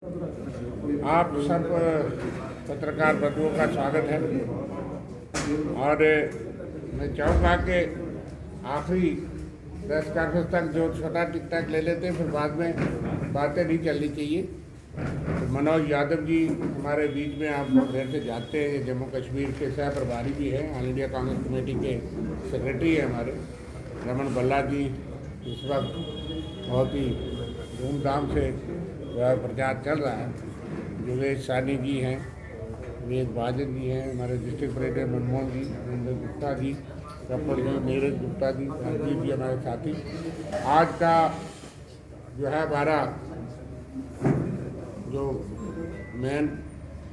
आप सब पत्रकार बंधुओं का स्वागत है और मैं चाहूँगा कि आखिरी प्रेस कॉन्फ्रेंस तक जो छोटा टिक टाक ले लेते हैं, फिर बाद में बातें नहीं चलनी चाहिए। तो मनोज यादव जी हमारे बीच में, आप बहुत देर से जानते हैं, जम्मू कश्मीर के सह प्रभारी भी हैं, ऑल इंडिया कांग्रेस कमेटी के सेक्रेटरी हैं हमारे। रमन भल्ला जी इस वक्त बहुत ही धूमधाम से प्रचार चल रहा है। योगेश सानी जी हैं, वेद महाजन जी हैं, हमारे डिस्ट्रिक्ट प्रेसिडेंट मनमोहन जी, रविंदर गुप्ता जी, कपड़ जी, नीरज गुप्ता जी, अजीत जी हमारे साथी। आज का जो है हमारा जो मेन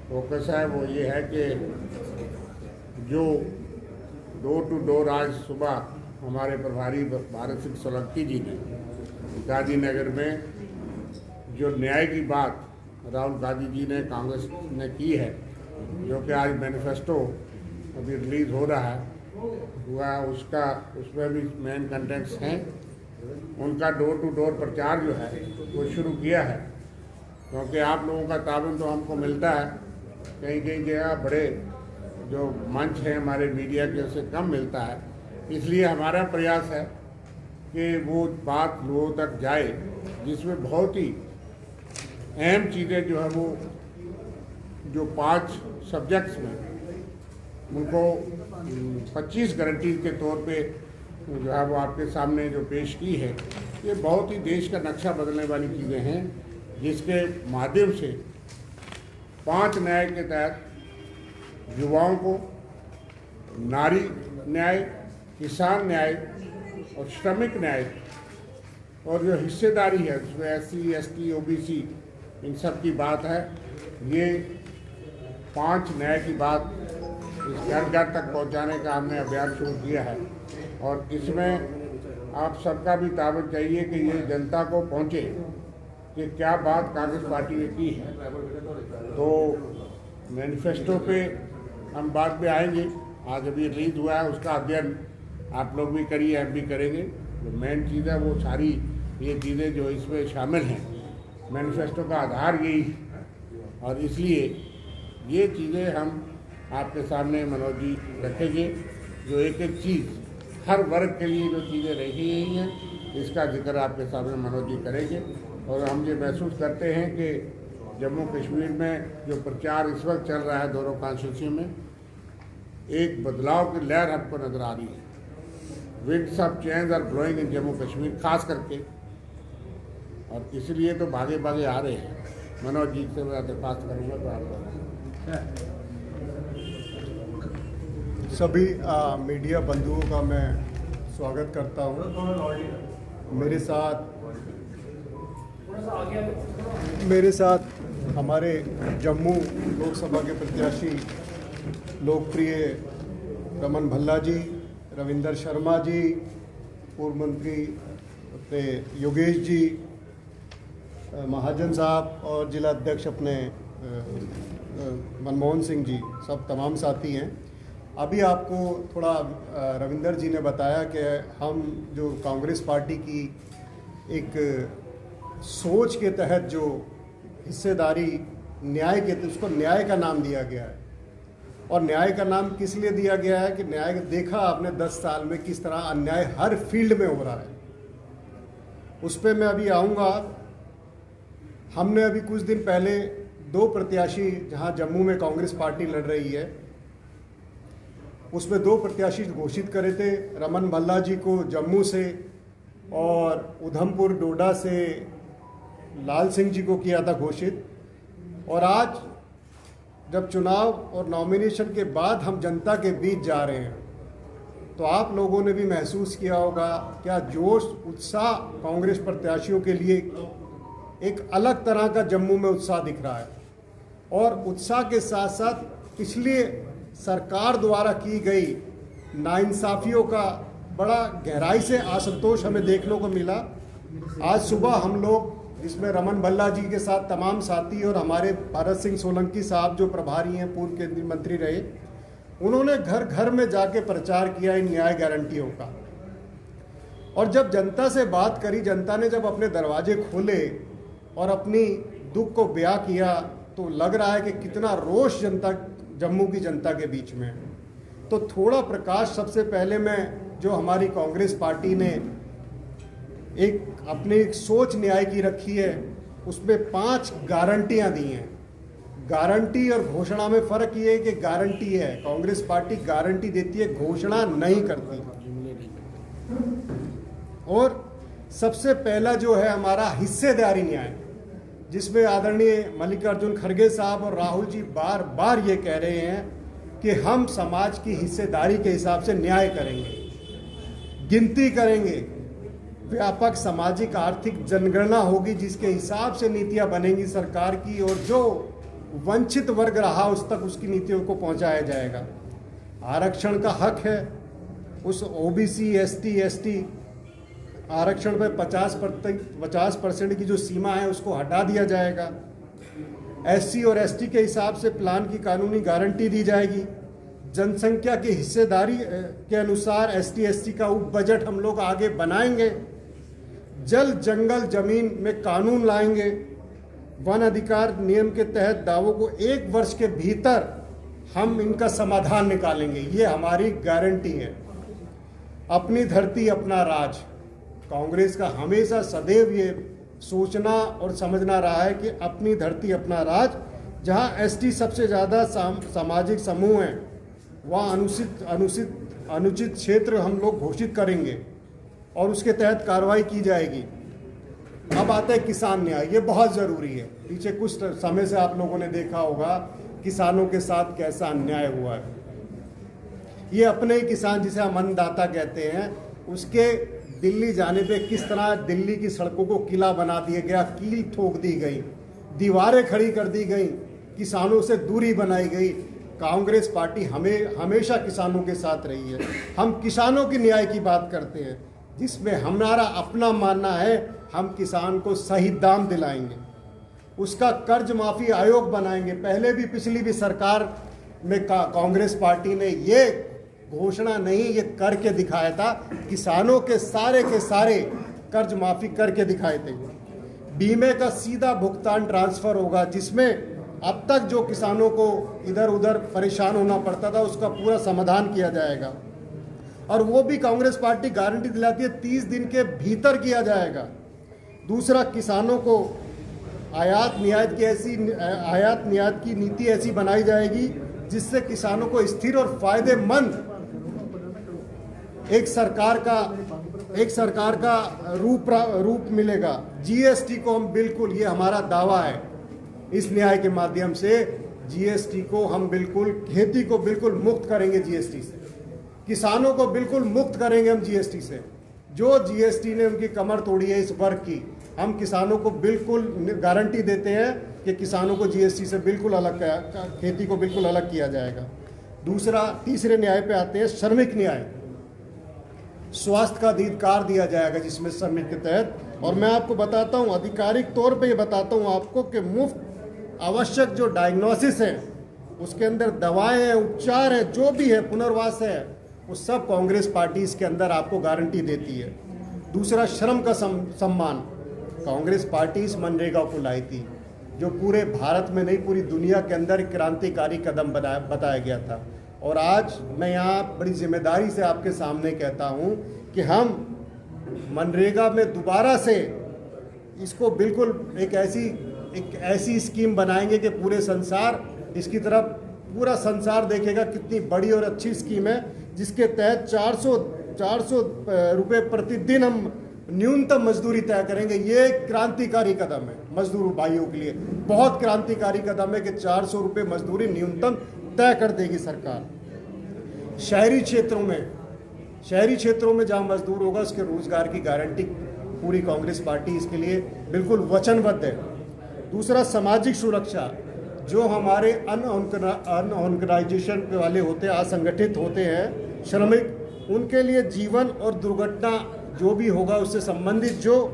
फोकस है वो ये है कि जो डोर टू डोर आज सुबह हमारे प्रभारी भारत सिंह सोलंकी जी ने गांधीनगर में जो न्याय की बात राहुल गांधी जी ने कांग्रेस ने की है, जो कि आज मैनिफेस्टो अभी रिलीज़ हो रहा हुआ उसमें भी मेन कंटेंट्स हैं। उनका डोर टू डोर प्रचार जो है वो शुरू किया है, क्योंकि आप लोगों का ताबन तो हमको मिलता है, कहीं कहीं जगह बड़े जो मंच हैं हमारे मीडिया के उससे कम मिलता है। इसलिए हमारा प्रयास है कि वो बात लोगों तक जाए, जिसमें बहुत ही अहम चीज़ें जो है वो जो 5 सब्जेक्ट्स में उनको 25 गारंटी के तौर पे जो है वो आपके सामने जो पेश की है, ये बहुत ही देश का नक्शा बदलने वाली चीज़ें हैं, जिसके माध्यम से 5 न्याय के तहत युवाओं को नारी न्याय, किसान न्याय और श्रमिक न्याय और जो हिस्सेदारी है उसमें SC, ST, OBC इन सब की बात है। ये 5 न्याय की बात इस घर घर तक पहुंचाने का हमने अभियान शुरू किया है, और इसमें आप सबका भी ताबन चाहिए कि ये जनता को पहुंचे कि क्या बात कांग्रेस पार्टी ने की है। तो मैनिफेस्टो पे हम बाद में आएंगे, आज अभी रिलीज हुआ है, उसका अध्ययन आप लोग भी करिए, हम भी करेंगे। जो मेन चीज़ है वो सारी ये चीज़ें जो इसमें शामिल हैं, मैनिफेस्टो का आधार यही है, और इसलिए ये चीज़ें हम आपके सामने मनोज जी रखेंगे। जो एक एक चीज़ हर वर्ग के लिए जो चीज़ें रखी गई हैं, इसका जिक्र आपके सामने मनोज जी करेंगे। और हम ये महसूस करते हैं कि जम्मू कश्मीर में जो प्रचार इस वक्त चल रहा है दोनों कॉन्स्टिट्यूंसी में, एक बदलाव की लहर हमको नज़र आ रही है। Winds of change are blowing in Jammu Kashmir खास करके, और इसलिए तो भागे भागे आ रहे हैं। मनोज जी से मैं दरख्वास्त करूँगा तो आप सभी मीडिया बंधुओं का मैं स्वागत करता हूँ। मेरे साथ हमारे जम्मू लोकसभा के प्रत्याशी लोकप्रिय रमन भल्ला जी, रविंदर शर्मा जी, पूर्व मंत्री अपने योगेश जी, महाजन साहब और जिला अध्यक्ष अपने मनमोहन सिंह जी, सब तमाम साथी हैं। अभी आपको थोड़ा रविंदर जी ने बताया कि हम जो कांग्रेस पार्टी की एक सोच के तहत जो हिस्सेदारी न्याय के, उसको न्याय का नाम दिया गया है। और न्याय का नाम किस लिए दिया गया है कि न्याय देखा आपने 10 साल में किस तरह अन्याय हर फील्ड में हो रहा है, उस पर मैं अभी आऊँगा। हमने अभी कुछ दिन पहले 2 प्रत्याशी, जहां जम्मू में कांग्रेस पार्टी लड़ रही है, उसमें 2 प्रत्याशी घोषित करे थे। रमन भल्ला जी को जम्मू से और उधमपुर डोडा से लाल सिंह जी को किया था घोषित। और आज जब चुनाव और नॉमिनेशन के बाद हम जनता के बीच जा रहे हैं, तो आप लोगों ने भी महसूस किया होगा क्या जोश उत्साह कांग्रेस प्रत्याशियों के लिए एक अलग तरह का जम्मू में उत्साह दिख रहा है। और उत्साह के साथ साथ पिछली सरकार द्वारा की गई नाइंसाफियों का बड़ा गहराई से असंतोष हमें देखने को मिला। आज सुबह हम लोग, जिसमें रमन भल्ला जी के साथ तमाम साथी और हमारे भारत सिंह सोलंकी साहब जो प्रभारी हैं, पूर्व केंद्रीय मंत्री रहे, उन्होंने घर घर में जाके प्रचार किया इन न्याय गारंटियों का। और जब जनता से बात करी, जनता ने जब अपने दरवाजे खोले और अपनी दुख को बयां किया तो लग रहा है कि कितना रोष जनता, जम्मू की जनता के बीच में। तो थोड़ा प्रकाश सबसे पहले मैं, जो हमारी कांग्रेस पार्टी ने एक सोच न्याय की रखी है, उसमें 5 गारंटियां दी हैं। गारंटी और घोषणा में फर्क ये है कि गारंटी है, कांग्रेस पार्टी गारंटी देती है, घोषणा नहीं करती। और सबसे पहला जो है हमारा हिस्सेदारी न्याय, जिसमें आदरणीय मल्लिकार्जुन खड़गे साहब और राहुल जी बार बार ये कह रहे हैं कि हम समाज की हिस्सेदारी के हिसाब से न्याय करेंगे, गिनती करेंगे, व्यापक सामाजिक आर्थिक जनगणना होगी जिसके हिसाब से नीतियां बनेंगी सरकार की, और जो वंचित वर्ग रहा उस तक उसकी नीतियों को पहुंचाया जाएगा। आरक्षण का हक है, उस ओबीसी एसटी एसटी आरक्षण पे 50% की जो सीमा है उसको हटा दिया जाएगा। एससी और एसटी के हिसाब से प्लान की कानूनी गारंटी दी जाएगी। जनसंख्या की हिस्सेदारी के अनुसार एसटी एससी का उप बजट हम लोग आगे बनाएंगे। जल जंगल जमीन में कानून लाएंगे। वन अधिकार नियम के तहत दावों को 1 वर्ष के भीतर हम इनका समाधान निकालेंगे, ये हमारी गारंटी है। अपनी धरती अपना राज, कांग्रेस का हमेशा सदैव ये सोचना और समझना रहा है कि अपनी धरती अपना राज, जहां एसटी सबसे ज़्यादा सामाजिक समूह हैं वहाँ अनुचित क्षेत्र हम लोग घोषित करेंगे और उसके तहत कार्रवाई की जाएगी। अब आता है किसान न्याय, ये बहुत ज़रूरी है। पीछे कुछ समय से आप लोगों ने देखा होगा किसानों के साथ कैसा अन्याय हुआ है। ये अपने ही किसान, जिसे हम अन्नदाता कहते हैं, उसके दिल्ली जाने पे किस तरह दिल्ली की सड़कों को किला बना दिया गया, कील ठोक दी गई, दीवारें खड़ी कर दी गई, किसानों से दूरी बनाई गई। कांग्रेस पार्टी हमेशा किसानों के साथ रही है। हम किसानों की न्याय की बात करते हैं, जिसमें हमारा अपना मानना है हम किसान को सही दाम दिलाएंगे, उसका कर्ज माफी आयोग बनाएंगे। पहले भी पिछली भी सरकार में कांग्रेस पार्टी ने ये घोषणा नहीं, ये करके दिखाया था। किसानों के सारे कर्ज माफी करके दिखाए थे। बीमे का सीधा भुगतान ट्रांसफर होगा, जिसमें अब तक जो किसानों को इधर उधर परेशान होना पड़ता था उसका पूरा समाधान किया जाएगा। और वो भी कांग्रेस पार्टी गारंटी दिलाती है 30 दिन के भीतर किया जाएगा। दूसरा, किसानों को आयात निर्यात की नीति ऐसी बनाई जाएगी जिससे किसानों को स्थिर और फायदेमंद एक सरकार का रूप मिलेगा। जीएसटी को हम बिल्कुल, ये हमारा दावा है, इस न्याय के माध्यम से जीएसटी को हम बिल्कुल, खेती को बिल्कुल मुक्त करेंगे जीएसटी से, किसानों को बिल्कुल मुक्त करेंगे हम जीएसटी से। जो जीएसटी ने उनकी कमर तोड़ी है इस वर्ग की, हम किसानों को बिल्कुल गारंटी देते हैं कि किसानों को जीएसटी से बिल्कुल अलग, खेती को बिल्कुल अलग किया जाएगा। दूसरा, तीसरे न्याय पे आते हैं श्रमिक न्याय। स्वास्थ्य का अधिकार दिया जाएगा जिसमें श्रमिक के तहत, और मैं आपको बताता हूँ, आधिकारिक तौर पे ये बताता हूँ आपको कि मुफ्त आवश्यक जो डायग्नोसिस है, उसके अंदर दवाएं हैं, उपचार है, जो भी है, पुनर्वास है, वो सब कांग्रेस पार्टी इसके अंदर आपको गारंटी देती है। दूसरा, श्रम का सम्मान। कांग्रेस पार्टी इस मनरेगा को लाई थी, जो पूरे भारत में नहीं पूरी दुनिया के अंदर क्रांतिकारी कदम बताया गया था। और आज मैं यहाँ बड़ी जिम्मेदारी से आपके सामने कहता हूँ कि हम मनरेगा में दोबारा से इसको बिल्कुल एक ऐसी स्कीम बनाएंगे कि पूरे संसार इसकी तरफ, पूरा संसार देखेगा कितनी बड़ी और अच्छी स्कीम है, जिसके तहत 400 रुपये प्रतिदिन हम न्यूनतम मजदूरी तय करेंगे। ये क्रांतिकारी कदम है मजदूर भाइयों के लिए, बहुत क्रांतिकारी कदम है कि 400 रुपये मजदूरी न्यूनतम तय कर देगी सरकार। शहरी क्षेत्रों में जहां मजदूर होगा उसके रोजगार की गारंटी पूरी कांग्रेस पार्टी इसके लिए बिल्कुल वचनबद्ध है। दूसरा, सामाजिक सुरक्षा। जो हमारे अनऑर्गेनाइजेशन वाले होते हैं, असंगठित होते हैं श्रमिक, उनके लिए जीवन और दुर्घटना जो भी होगा उससे संबंधित जो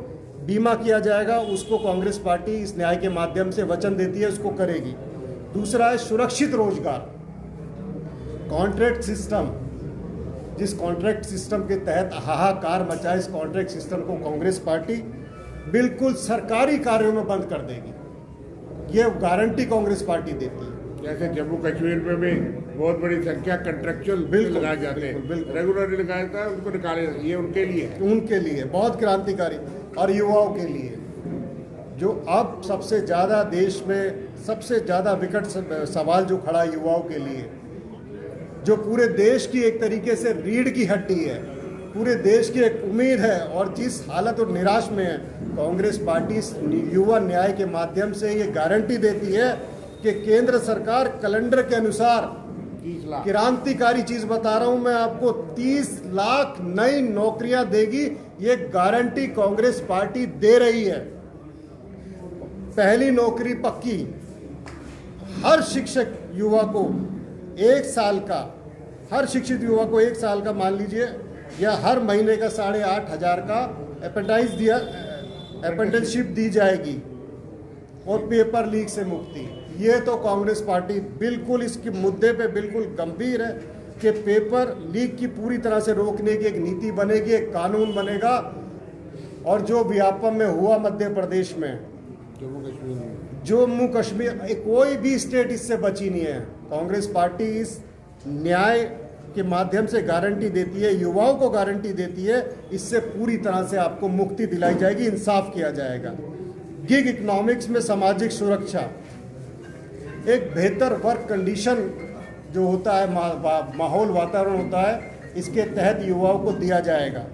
बीमा किया जाएगा, उसको कांग्रेस पार्टी इस न्याय के माध्यम से वचन देती है, उसको करेगी। दूसरा है सुरक्षित रोजगार। कॉन्ट्रैक्ट सिस्टम, जिस कॉन्ट्रैक्ट सिस्टम के तहत हाहाकार मचा, इस कॉन्ट्रैक्ट सिस्टम को कांग्रेस पार्टी बिल्कुल सरकारी कार्यों में बंद कर देगी। ये गारंटी कांग्रेस पार्टी देती है। जैसे जम्मू कश्मीर में भी बहुत बड़ी संख्या कंट्रेक्चुअल बिल्कुल, लगाए जाते हैं, बिल्कुल। रेगुलरली लगाया जाता है, उनको निकाले, ये उनके लिए है। उनके लिए बहुत क्रांतिकारी, और युवाओं के लिए जो अब सबसे ज़्यादा देश में सबसे ज़्यादा विकट सवाल जो खड़ा है युवाओं के लिए, जो पूरे देश की एक तरीके से रीढ़ की हड्डी है, पूरे देश की एक उम्मीद है, और जिस हालत और निराश में है, कांग्रेस पार्टी युवा न्याय के माध्यम से ये गारंटी देती है कि केंद्र सरकार कैलेंडर के अनुसार 30 लाख क्रांतिकारी चीज बता रहा हूं मैं आपको, 30 लाख नई नौकरियां देगी। ये गारंटी कांग्रेस पार्टी दे रही है। पहली नौकरी पक्की, हर शिक्षक युवा को 1 साल का, हर शिक्षित युवा को 1 साल का मान लीजिए, या हर महीने का 8,500 का अप्रेंटिसशिप दी जाएगी, और पेपर लीक से मुक्ति। ये तो कांग्रेस पार्टी बिल्कुल इसके मुद्दे पे बिल्कुल गंभीर है कि पेपर लीक की पूरी तरह से रोकने की एक नीति बनेगी, एक कानून बनेगा। और जो व्यापम में हुआ मध्य प्रदेश में, जम्मू कश्मीर, कोई भी स्टेट इससे बची नहीं है। कांग्रेस पार्टी इस न्याय के माध्यम से गारंटी देती है, युवाओं को गारंटी देती है, इससे पूरी तरह से आपको मुक्ति दिलाई जाएगी, इंसाफ किया जाएगा। गिग इकोनॉमिक्स में सामाजिक सुरक्षा, एक बेहतर वर्क कंडीशन जो होता है, माहौल वातावरण होता है, इसके तहत युवाओं को दिया जाएगा।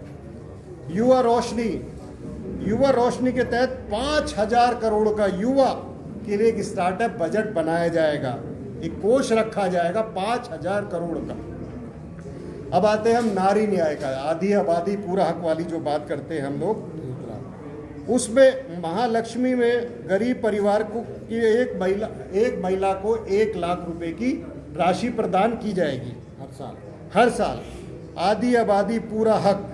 युवा रोशनी के तहत 5,000 करोड़ का युवा के लिए एक स्टार्टअप बजट बनाया जाएगा, एक कोष रखा जाएगा 5,000 करोड़ का। अब आते हैं हम नारी न्याय का, आधी आबादी पूरा हक वाली जो बात करते हैं हम लोग, उसमें महालक्ष्मी में गरीब परिवार को की एक महिला को 1 लाख रुपए की राशि प्रदान की जाएगी हर साल। आधी आबादी पूरा हक,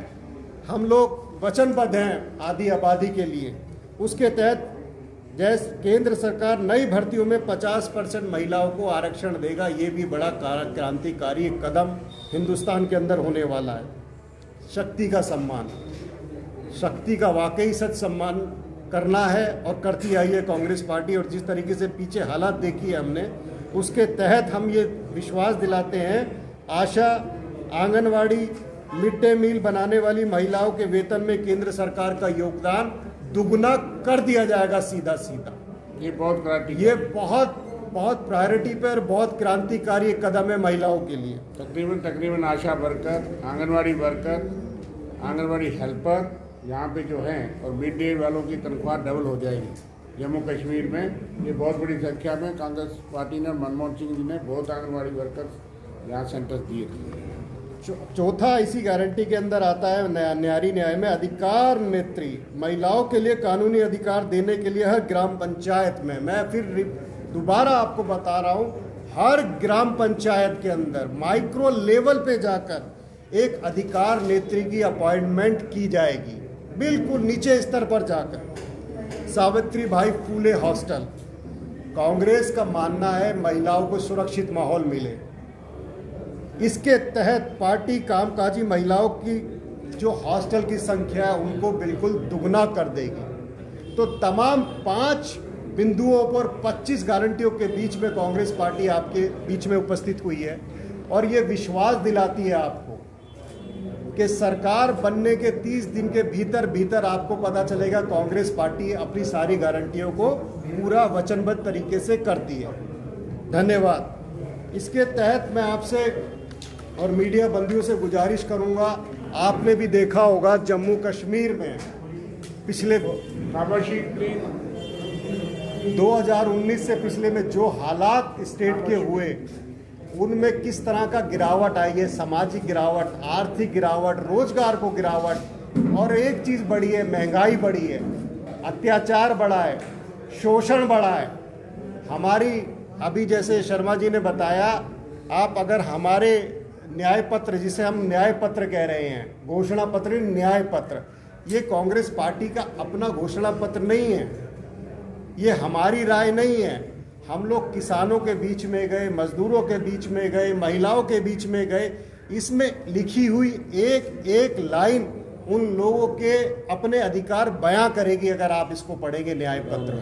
हम लोग वचनबद्ध हैं आधी आबादी के लिए। उसके तहत जैसे केंद्र सरकार नई भर्तियों में 50% महिलाओं को आरक्षण देगा, ये भी बड़ा क्रांतिकारी कदम हिंदुस्तान के अंदर होने वाला है। शक्ति का सम्मान, शक्ति का वाकई सच सम्मान करना है, और करती आई है कांग्रेस पार्टी। और जिस तरीके से पीछे हालात देखी है हमने, उसके तहत हम ये विश्वास दिलाते हैं, आशा, आंगनवाड़ी, मिड डे मील बनाने वाली महिलाओं के वेतन में केंद्र सरकार का योगदान दुगना कर दिया जाएगा सीधा। ये बहुत प्रायोरिटी पर बहुत क्रांतिकारी कदम है महिलाओं के लिए। तकरीबन ASHA worker, anganwadi worker, anganwadi helper यहाँ पे जो हैं, और मिड डे वालों की तनख्वाह डबल हो जाएगी जम्मू कश्मीर में। ये बहुत बड़ी संख्या में कांग्रेस पार्टी ने, मनमोहन सिंह जी ने बहुत आंगनवाड़ी वर्कर्स यहाँ सेंटर्स दिए थे। चौथा इसी गारंटी के अंदर आता है न्यारी न्याय में अधिकार नेत्री, महिलाओं के लिए कानूनी अधिकार देने के लिए हर ग्राम पंचायत में, मैं फिर दोबारा आपको बता रहा हूँ, हर ग्राम पंचायत के अंदर माइक्रो लेवल पे जाकर एक अधिकार नेत्री की अपॉइंटमेंट की जाएगी, बिल्कुल नीचे स्तर पर जाकर। Savitri by Phule hostel, Congress का मानना है महिलाओं को सुरक्षित माहौल मिले, इसके तहत पार्टी कामकाजी महिलाओं की जो हॉस्टल की संख्या है उनको बिल्कुल दुगना कर देगी। तो तमाम 5 बिंदुओं पर 25 गारंटियों के बीच में कांग्रेस पार्टी आपके बीच में उपस्थित हुई है, और ये विश्वास दिलाती है आपको कि सरकार बनने के 30 दिन के भीतर आपको पता चलेगा कांग्रेस पार्टी अपनी सारी गारंटियों को पूरा वचनबद्ध तरीके से करती है। धन्यवाद। इसके तहत मैं आपसे और मीडिया बंदियों से गुजारिश करूंगा, आपने भी देखा होगा जम्मू कश्मीर में पिछले 2019 से पिछले में जो हालात स्टेट के हुए, उनमें किस तरह का गिरावट आई है, सामाजिक गिरावट, आर्थिक गिरावट, रोजगार को गिरावट, और एक चीज़ बढ़ी है, महंगाई बढ़ी है, अत्याचार बढ़ा है, शोषण बढ़ा है। हमारी अभी जैसे शर्मा जी ने बताया, आप अगर हमारे न्याय पत्र, जिसे हम न्याय पत्र कह रहे हैं, घोषणा पत्र, न्याय पत्र, ये कांग्रेस पार्टी का अपना घोषणा पत्र नहीं है, ये हमारी राय नहीं है। हम लोग किसानों के बीच में गए, मजदूरों के बीच में गए, महिलाओं के बीच में गए, इसमें लिखी हुई एक एक लाइन उन लोगों के अपने अधिकार बयां करेगी। अगर आप इसको पढ़ेंगे न्याय पत्र,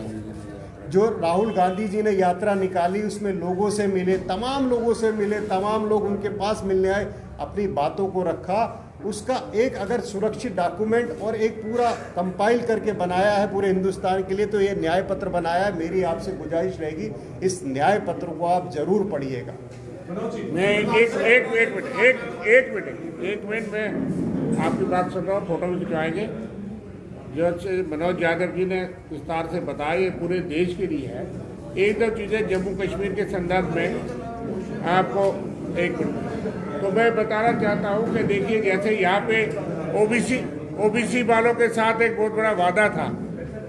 जो राहुल गांधी जी ने यात्रा निकाली उसमें लोगों से मिले, तमाम लोगों से मिले, तमाम लोग उनके पास मिलने आए, अपनी बातों को रखा, उसका एक अगर सुरक्षित डॉक्यूमेंट और एक पूरा कंपाइल करके बनाया है पूरे हिंदुस्तान के लिए, तो ये न्याय पत्र बनाया है। मेरी आपसे गुजारिश रहेगी इस न्याय पत्र को आप जरूर पढ़िएगा। मैं एक मिनट में आपकी बात सुन रहा हूँ, फोटो भी खिंचवाएंगे। जो मनोज यादव जी ने विस्तार से बताया, ये पूरे देश के लिए है। एक दो चीज़ें जम्मू कश्मीर के संदर्भ में आपको एक मिनट तो मैं बताना चाहता हूँ कि देखिए, जैसे यहाँ पे ओबीसी वालों के साथ एक बहुत बड़ा वादा था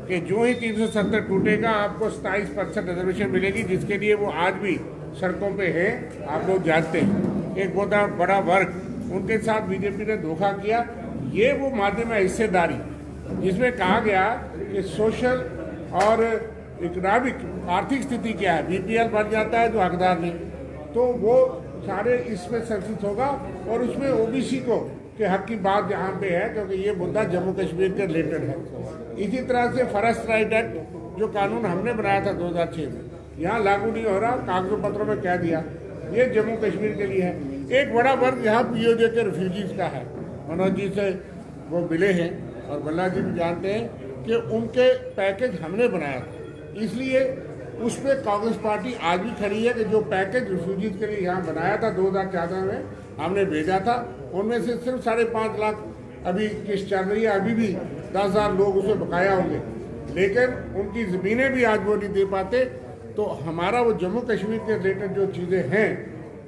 कि जो ही 370 टूटेगा आपको 27% रिजर्वेशन मिलेगी, जिसके लिए वो आज भी सड़कों पे है, आप लोग जानते हैं। एक बहुत बड़ा वर्ग, उनके साथ बीजेपी ने धोखा किया। ये वो माध्यम है हिस्सेदारी, जिसमें कहा गया कि सोशल और इकोनॉमिक आर्थिक स्थिति क्या है, बीपीएल बन जाता है जो हकदार नहीं, तो वो सारे इसमें संचित होगा और उसमें ओबीसी को के हक की बात यहाँ पे है, क्योंकि ये मुद्दा जम्मू कश्मीर के रिलेटेड है। इसी तरह से फॉरेस्ट राइट एक्ट जो कानून हमने बनाया था 2006 में, यहाँ लागू नहीं हो रहा, कागज पत्रों में कह दिया, ये जम्मू कश्मीर के लिए है। एक बड़ा वर्ग यहाँ पीओजे के रिफ्यूजीज का है। मनोज जी से वो मिले हैं और भल्ला जी भी जानते हैं कि उनके पैकेज हमने बनाया था, इसलिए उस पर कांग्रेस पार्टी आज भी खड़ी है कि जो पैकेज रिफ्यूजीज के लिए यहाँ बनाया था 2014 में हमने भेजा था, उनमें से सिर्फ 5.5 लाख अभी किस्त चल रही है, अभी भी 10,000 लोग उसे बकाया होंगे, लेकिन उनकी ज़मीनें भी आज वो नहीं दे पाते। तो हमारा वो जम्मू कश्मीर के रिलेटेड जो चीज़ें हैं,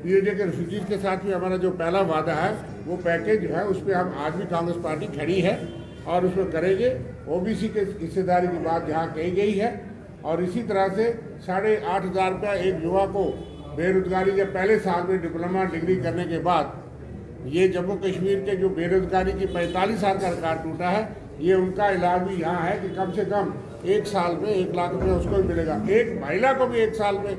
पीओजे के रिफ्यूजीज के साथ भी हमारा जो पहला वादा है, वो पैकेज जो है उस पर हम आज भी कांग्रेस पार्टी खड़ी है और उसमें करेंगे। ओबीसी के हिस्सेदारी की बात यहाँ कही गई है और इसी तरह से 8,500 रुपया एक युवा को बेरोजगारी के पहले साल में डिप्लोमा डिग्री करने के बाद, ये जम्मू कश्मीर के जो बेरोजगारी की 45 साल का रिकॉर्ड टूटा है, ये उनका इलाज भी यहाँ है कि कम से कम एक साल में 1 लाख रुपये उसको भी मिलेगा। एक महिला को भी 1 साल में,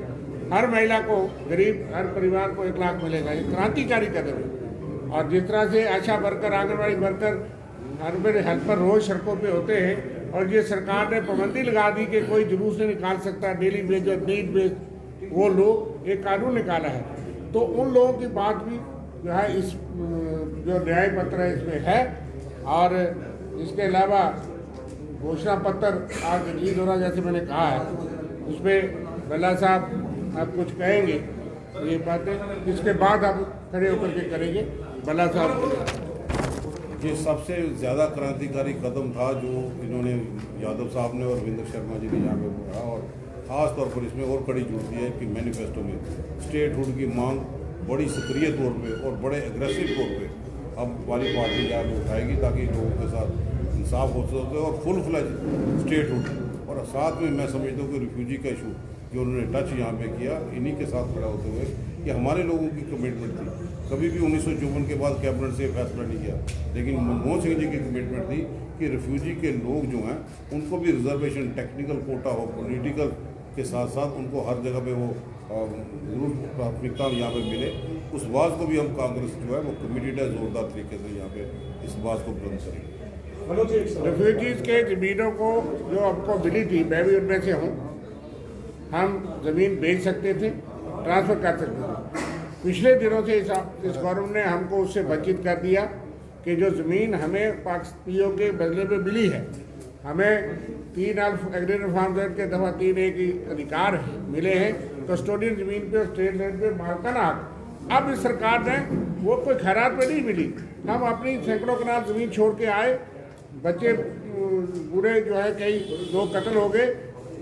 हर महिला को, गरीब हर परिवार को 1 लाख मिलेगा। ये क्रांतिकारी कदम है। और जिस तरह से ASHA worker, anganwadi worker, urban helper रोज सड़कों पे होते हैं और ये सरकार ने पाबंदी लगा दी कि कोई जुलूस नहीं निकाल सकता, डेली वेज और नीड बेस, वो लोग एक कानून निकाला है। तो उन लोगों की बात भी जो है इस जो न्याय पत्र है इसमें है। और इसके अलावा घोषणा पत्र आज रिलीज हो रहा, जैसे मैंने कहा है, उसमें भल्ला साहब आप कुछ कहेंगे ये बातें, इसके बाद आप खड़े होकर के करेंगे। भल्ला साहब, ये सबसे ज़्यादा क्रांतिकारी कदम था जो इन्होंने यादव साहब ने और विंदर शर्मा जी ने यहाँ पे बोला, और ख़ास तौर पर इसमें और कड़ी जुड़ती है कि मैनिफेस्टो में स्टेटहुड की मांग बड़ी सक्रिय तौर पे और बड़े एग्रेसिव तौर पे अब वाली पार्टी यहाँ पे उठाएगी, ताकि लोगों के साथ इंसाफ हो सके और फुल फ्लैज स्टेटहुड। और साथ में मैं समझता हूँ कि रिफ्यूजी का इशू जो उन्होंने टच यहाँ पे किया, इन्हीं के साथ खड़ा होते हुए, ये हमारे लोगों की कमिटमेंट थी। कभी भी 1954 के बाद कैबिनेट से फैसला नहीं किया, लेकिन मनमोहन सिंह जी की कमिटमेंट थी कि रिफ्यूजी के लोग जो हैं उनको भी रिजर्वेशन, टेक्निकल कोटा हो, पॉलिटिकल के साथ साथ उनको हर जगह पे वो जरूर प्राथमिकता यहाँ पे मिले। उस बात को भी हम कांग्रेस जो है वो कमिटेड है, जोरदार तरीके से यहाँ पे इस बात को बुलंद करेंगे। रिफ्यूजीज के ज़मीनों को जो हमको मिली थी, मैं भी उनमें से हूँ, हम ज़मीन बेच सकते थे, ट्रांसफ़र कर सकते थे। पिछले दिनों से इस गवर्नमेंट ने हमको उससे वंचित कर दिया कि जो ज़मीन हमें पीओ के बदले में मिली है, हमें 3 एग्रीकल्चर फार्म एक्ट के दफ़ा 3A की अधिकार मिले हैं, कस्टोडियन ज़मीन पे और स्टेट लैंड पे मालकाना हक। अब इस सरकार ने वो कोई खैरात में नहीं मिली, हम अपनी सैकड़ों कनाल ज़मीन छोड़ के आए, बच्चे बूढ़े जो है कई लोग कत्ल हो गए,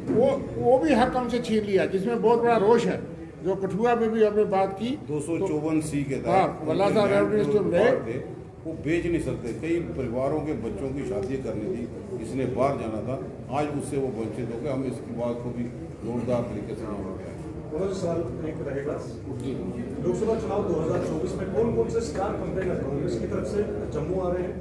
वो भी हक हमसे छीन लिया, जिसमें बहुत बड़ा रोष है। जो कठुआ में भी हमने बात की 254C के तहत वो बेच नहीं सकते। कई परिवारों के बच्चों की शादी करनी थी, इसने बाहर जाना था, आज उससे वो वंचित हो गए। हम इसकी बात को भी जोरदार तरीके से सवाल एक रहेगा, लोकसभा चुनाव 2024 में कौन कौन से स्टार कंपेनर कांग्रेस की तरफ से जम्मू आ रहे हैं?